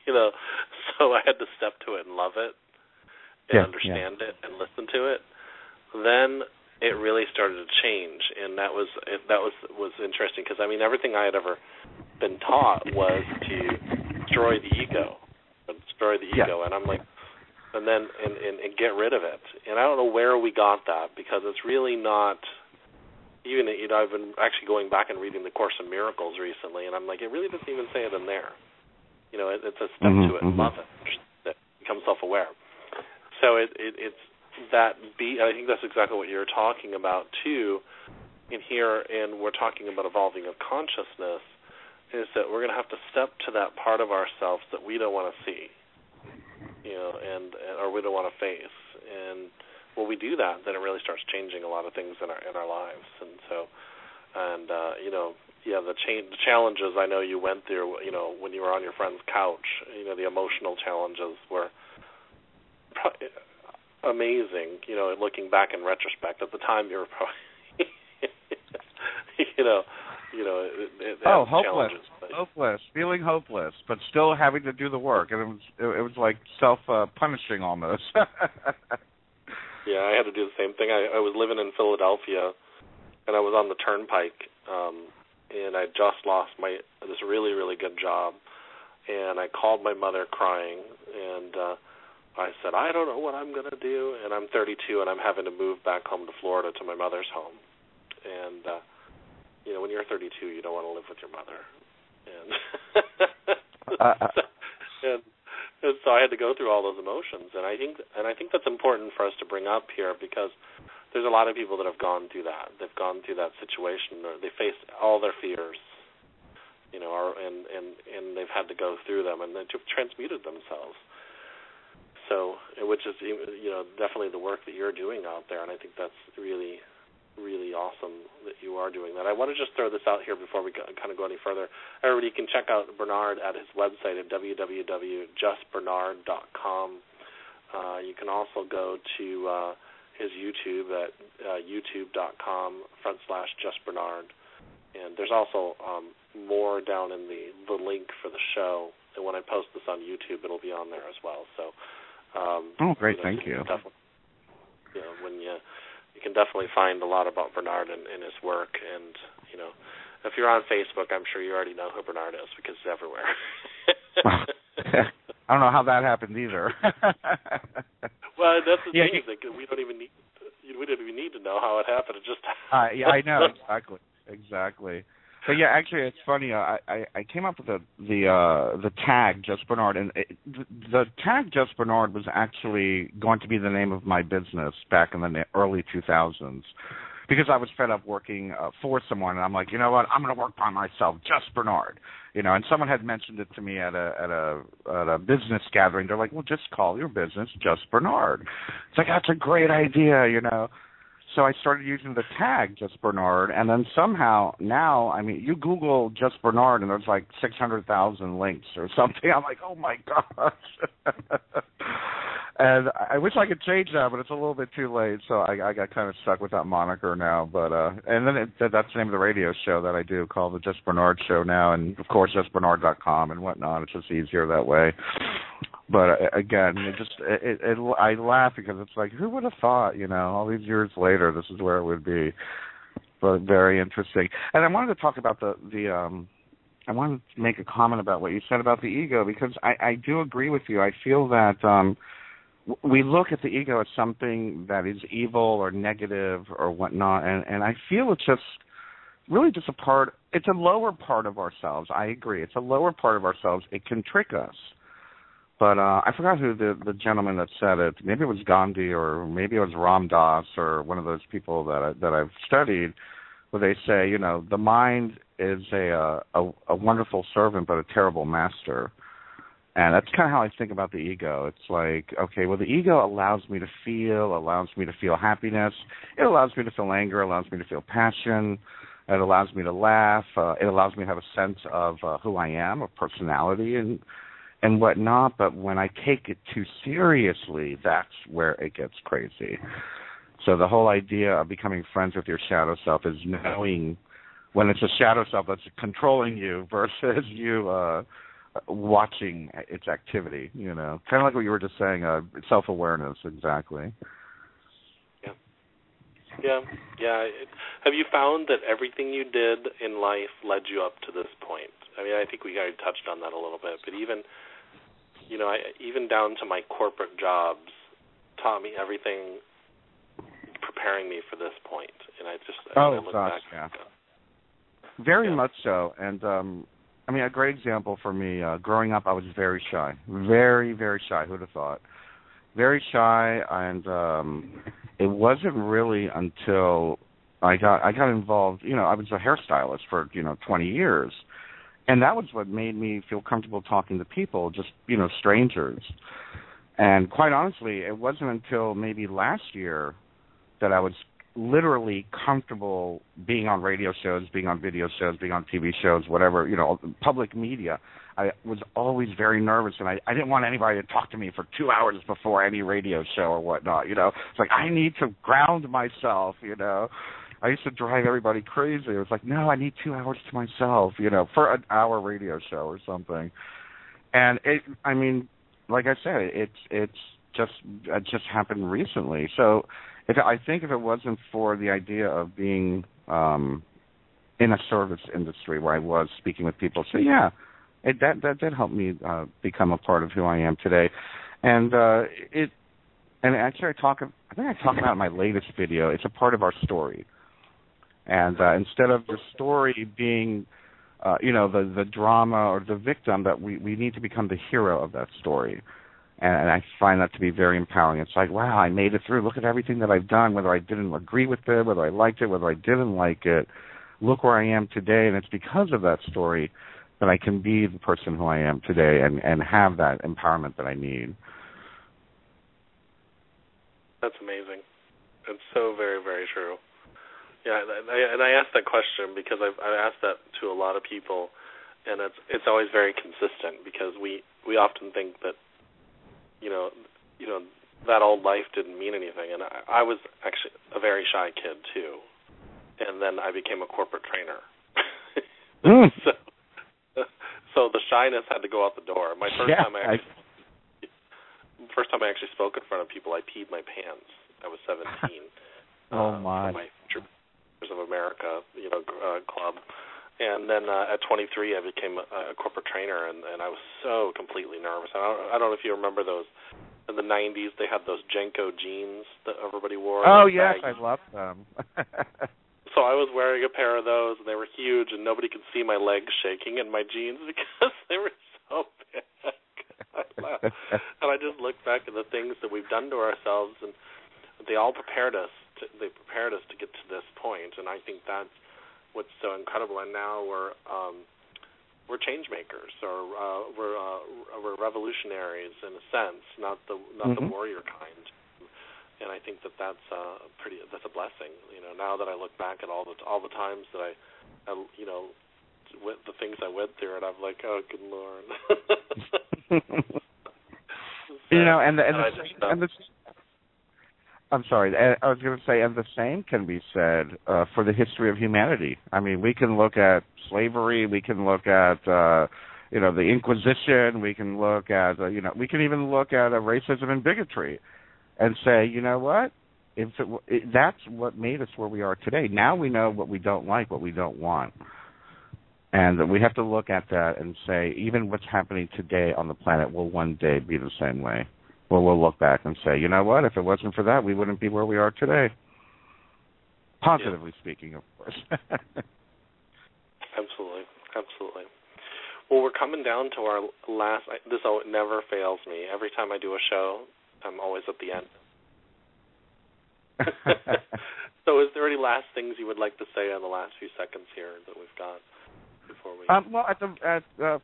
so I had to step to it and love it and understand it and listen to it. Then it really started to change, and that was interesting, because everything I had ever been taught was to destroy the ego, and I'm like, and then and get rid of it. And I don't know where we got that, because it's really not. Even, I've been actually going back and reading the Course in Miracles recently, and I'm like, it really doesn't even say it in there. It's a step to it, love it, become self-aware. So it's that I think that's exactly what you're talking about too in here, and we're talking about evolving of consciousness, is that we're going to have to step to that part of ourselves that we don't want to see, or we don't want to face. And when we do that, then it really starts changing a lot of things in our lives. And so, the challenges I know you went through, when you were on your friend's couch, the emotional challenges were amazing. Looking back in retrospect, at the time you were probably, hopeless, feeling hopeless, but still having to do the work, and it was like self-punishing almost. Yeah, I had to do the same thing. I was living in Philadelphia, and I was on the turnpike, and I just lost this really, really good job, and I called my mother crying, and I said, I don't know what I'm going to do, and I'm 32, and I'm having to move back home to Florida to my mother's home. And, when you're 32, you don't want to live with your mother. And so I had to go through all those emotions, and I think that's important for us to bring up here, because there's a lot of people that have gone through that. They've gone through that situation, or they face all their fears, and they've had to go through them, and they've transmuted themselves. So, which is definitely the work that you're doing out there, and I think that's really, really awesome that you are doing that. I want to just throw this out here before we kind of go any further. Everybody can check out Bernard at his website at www.justbernard.com. You can also go to his YouTube at youtube.com/justbernard. And there's also more down in the link for the show. And when I post this on YouTube, it'll be on there as well. So, great, thank you. When you can definitely find a lot about Bernard and his work. And, if you're on Facebook, I'm sure you already know who Bernard is, because it's everywhere. I don't know how that happened either. Well, that's the thing. We don't even need to know how it happened. It just happened. I know, exactly. But yeah, actually, it's funny. I came up with the tag Just Bernard, and the tag Just Bernard was actually going to be the name of my business back in the early 2000s, because I was fed up working for someone, and I'm like, you know what, I'm going to work by myself, Just Bernard, And someone had mentioned it to me at a business gathering. They're like, well, just call your business Just Bernard. It's like, that's a great idea, So I started using the tag Just Bernard, and then somehow now, you Google Just Bernard, and there's like 600,000 links or something. I'm like, oh my gosh. And I wish I could change that, but it's a little bit too late. So I got kind of stuck with that moniker now. But and then that's the name of the radio show that I do, called the Just Bernard Show now, and of course JustBernard.com and whatnot. It's just easier that way. But again, I laugh because it's like, who would have thought, all these years later, this is where it would be. But very interesting. And I wanted to talk about I wanted to make a comment about what you said about the ego, because I do agree with you. I feel that we look at the ego as something that is evil or negative or whatnot, and I feel it's just really just it's a lower part of ourselves. I agree. It's a lower part of ourselves. It can trick us. But I forgot who the gentleman that said it. Maybe it was Gandhi, or maybe it was Ram Dass, or one of those people that I've studied, where they say, the mind is a wonderful servant but a terrible master. And that's kind of how I think about the ego. It's like, okay, well, the ego allows me to feel happiness. It allows me to feel anger. It allows me to feel passion. It allows me to laugh. It allows me to have a sense of who I am, a personality, and whatnot. But when I take it too seriously, that's where it gets crazy. So the whole idea of becoming friends with your shadow self is knowing when it's a shadow self that's controlling you versus you watching its activity, kind of like what you were just saying, self-awareness, exactly. Yeah. Have you found that everything you did in life led you up to this point? I think we already touched on that a little bit, but even down to my corporate jobs taught me everything, preparing me for this point. And I look back. Yeah. Very much so. And a great example for me, growing up, I was very shy. Very, very shy. Who'd have thought? Very shy, and it wasn't really until I got involved. I was a hairstylist for 20 years, And that was what made me feel comfortable talking to people, just, strangers. And quite honestly, it wasn't until maybe last year that I was literally comfortable being on radio shows, being on video shows, being on TV shows, whatever, public media. I was always very nervous, and I didn't want anybody to talk to me for 2 hours before any radio show or whatnot, It's like, I need to ground myself, I used to drive everybody crazy. It was like, no, I need 2 hours to myself, for an hour radio show or something. And like I said, it just happened recently. So I think if it wasn't for the idea of being in a service industry where I was speaking with people, so yeah, that did help me become a part of who I am today. And actually I think I talk about it in my latest video. It's a part of our story. And instead of the story being, the drama or the victim, that we need to become the hero of that story. And I find that to be very empowering. It's like, wow, I made it through. Look at everything that I've done, whether I didn't agree with it, whether I liked it, whether I didn't like it. Look where I am today, and it's because of that story that I can be the person who I am today and have that empowerment that I need. That's amazing. It's so very, very true. Yeah, and I asked that question because I've asked that to a lot of people, and it's always very consistent because we often think that that old life didn't mean anything. And I was actually a very shy kid too, and then I became a corporate trainer. So the shyness had to go out the door. My first time I actually spoke in front of people, I peed my pants. I was 17. Oh my! My of America, club. And then at 23, I became a corporate trainer, and I was so completely nervous. I don't know if you remember those. In the 90s, they had those Jenko jeans that everybody wore. Oh, yes, I loved them. So I was wearing a pair of those, and they were huge, and nobody could see my legs shaking in my jeans because they were so big. And I just look back at the things that we've done to ourselves, and they all prepared us. They prepared us to get to this point, and I think that's what's so incredible. And now we're change makers, or we're revolutionaries in a sense, not the warrior kind. And I think that's a blessing. Now that I look back at all the times that I with the things I went through, and I'm like, oh, good Lord. I'm sorry. I was going to say, and the same can be said for the history of humanity. I mean, we can look at slavery. We can look at, the Inquisition. We can look at, we can even look at racism and bigotry, and say, you know what? That's what made us where we are today. Now we know what we don't like, what we don't want, and we have to look at that and say, even what's happening today on the planet will one day be the same way. Well, we'll look back and say, you know what? If it wasn't for that, we wouldn't be where we are today. Positively speaking, of course. Absolutely. Absolutely. Well, we're coming down to our last. This never fails me. Every time I do a show, I'm always at the end. So is there any last things you would like to say in the last few seconds here that we've got? Before we...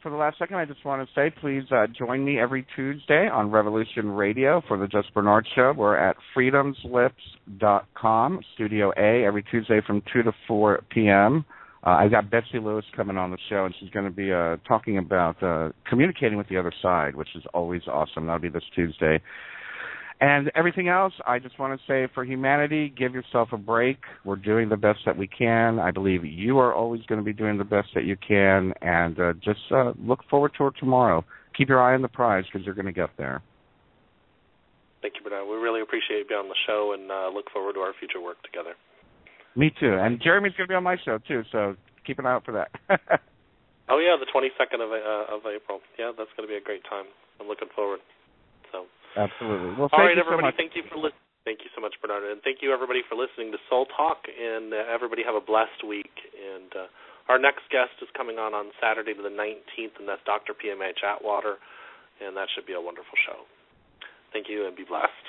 for the last second, I just want to say, please join me every Tuesday on Revolution Radio for the Just Bernard Show. We're at freedomslips.com, Studio A, every Tuesday from 2 to 4 p.m. I've got Betsy Lewis coming on the show, and she's going to be talking about communicating with the other side, which is always awesome. That'll be this Tuesday. And everything else, I just want to say, for humanity, give yourself a break. We're doing the best that we can. I believe you are always going to be doing the best that you can. And just look forward to it tomorrow. Keep your eye on the prize, because you're going to get there. Thank you, Bernard. We really appreciate you being on the show, and look forward to our future work together. Me too. And Jeremy's going to be on my show, too, so keep an eye out for that. Oh, yeah, the 22nd of April. Yeah, that's going to be a great time. I'm looking forward. So. Absolutely. Well, all right, everybody, so much. Thank you for listening. Thank you so much, Bernard. And thank you, everybody, for listening to Soul Talk. And everybody have a blessed week. And our next guest is coming on Saturday the 19th, and that's Dr. PMH Atwater. And that should be a wonderful show. Thank you, and be blessed.